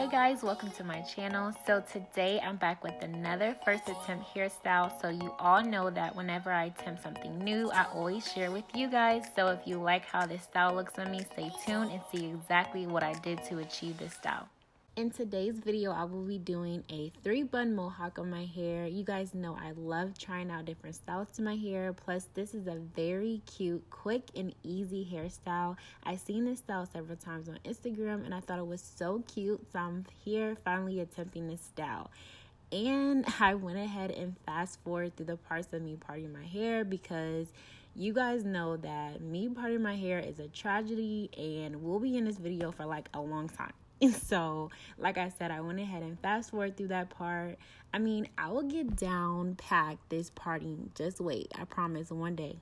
guys, welcome to my channel. So today I'm back with another first attempt hairstyle. So you all know that whenever I attempt something new, I always share with you guys. So if you like how this style looks on me, stay tuned and see exactly what I did to achieve this style. In today's video, I will be doing a 3-bun mohawk on my hair. You guys know I love trying out different styles to my hair. Plus, this is a very cute, quick, and easy hairstyle. I've seen this style several times on Instagram, and I thought it was so cute. So I'm here finally attempting this style. And I went ahead and fast forward through the parts of me parting my hair because you guys know that me parting my hair is a tragedy and we'll be in this video for like a long time. And so, like I said, I went ahead and fast forward through that part. I mean, I will get down packed this parting. Just wait. I promise one day.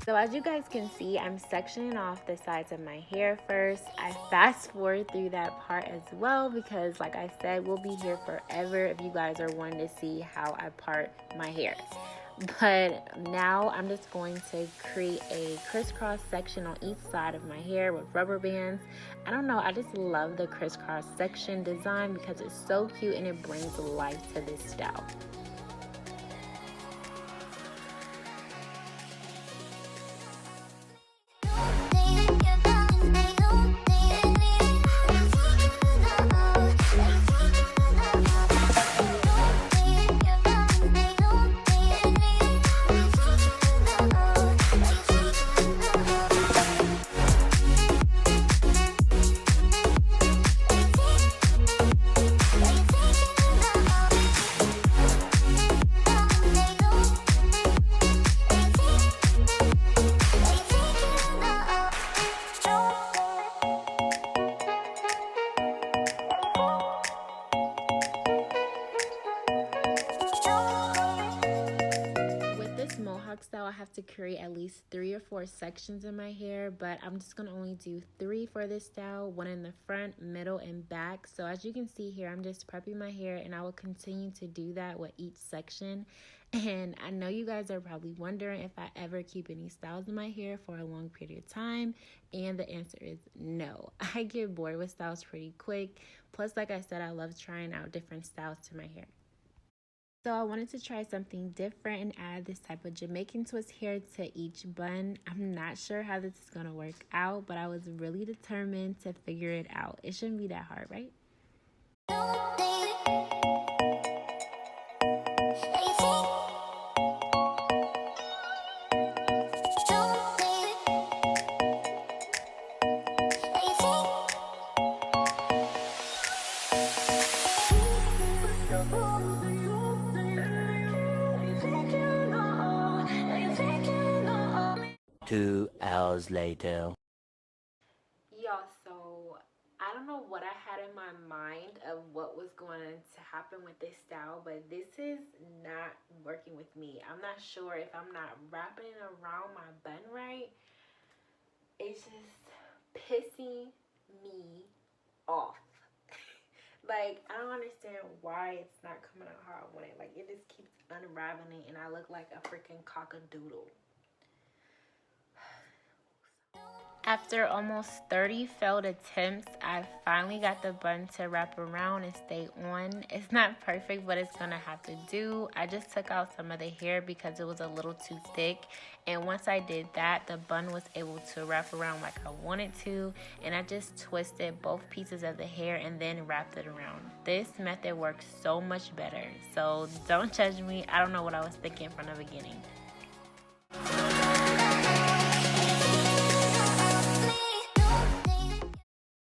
So as you guys can see, I'm sectioning off the sides of my hair first. I fast forward through that part as well because, like I said, we'll be here forever if you guys are wanting to see how I part my hair. But now I'm just going to create a crisscross section on each side of my hair with rubber bands. I don't know, I just love the crisscross section design because it's so cute and it brings life to this style. Style, I have to create at least 3 or 4 sections in my hair, but I'm just gonna only do 3 for this style, 1 in the front, middle, and back. So as you can see here, I'm just prepping my hair and I will continue to do that with each section. And I know you guys are probably wondering if I ever keep any styles in my hair for a long period of time, and the answer is no. I get bored with styles pretty quick. Plus, like I said, I love trying out different styles to my hair. So I wanted to try something different and add this type of Jamaican twist here to each bun. I'm not sure how this is going to work out, but I was really determined to figure it out. It shouldn't be that hard, right? 2 hours later. Y'all, so I don't know what I had in my mind of what was going to happen with this style, but this is not working with me. I'm not sure if I'm not wrapping it around my bun right. It's just pissing me off. Like, I don't understand why it's not coming out how I want it. Like, it just keeps unraveling and I look like a freaking cockadoodle. After almost 30 failed attempts, I finally got the bun to wrap around and stay on. It's not perfect, but it's gonna have to do. I just took out some of the hair because it was a little too thick. And once I did that, the bun was able to wrap around like I wanted to. And I just twisted both pieces of the hair and then wrapped it around. This method works so much better. So don't judge me. I don't know what I was thinking from the beginning.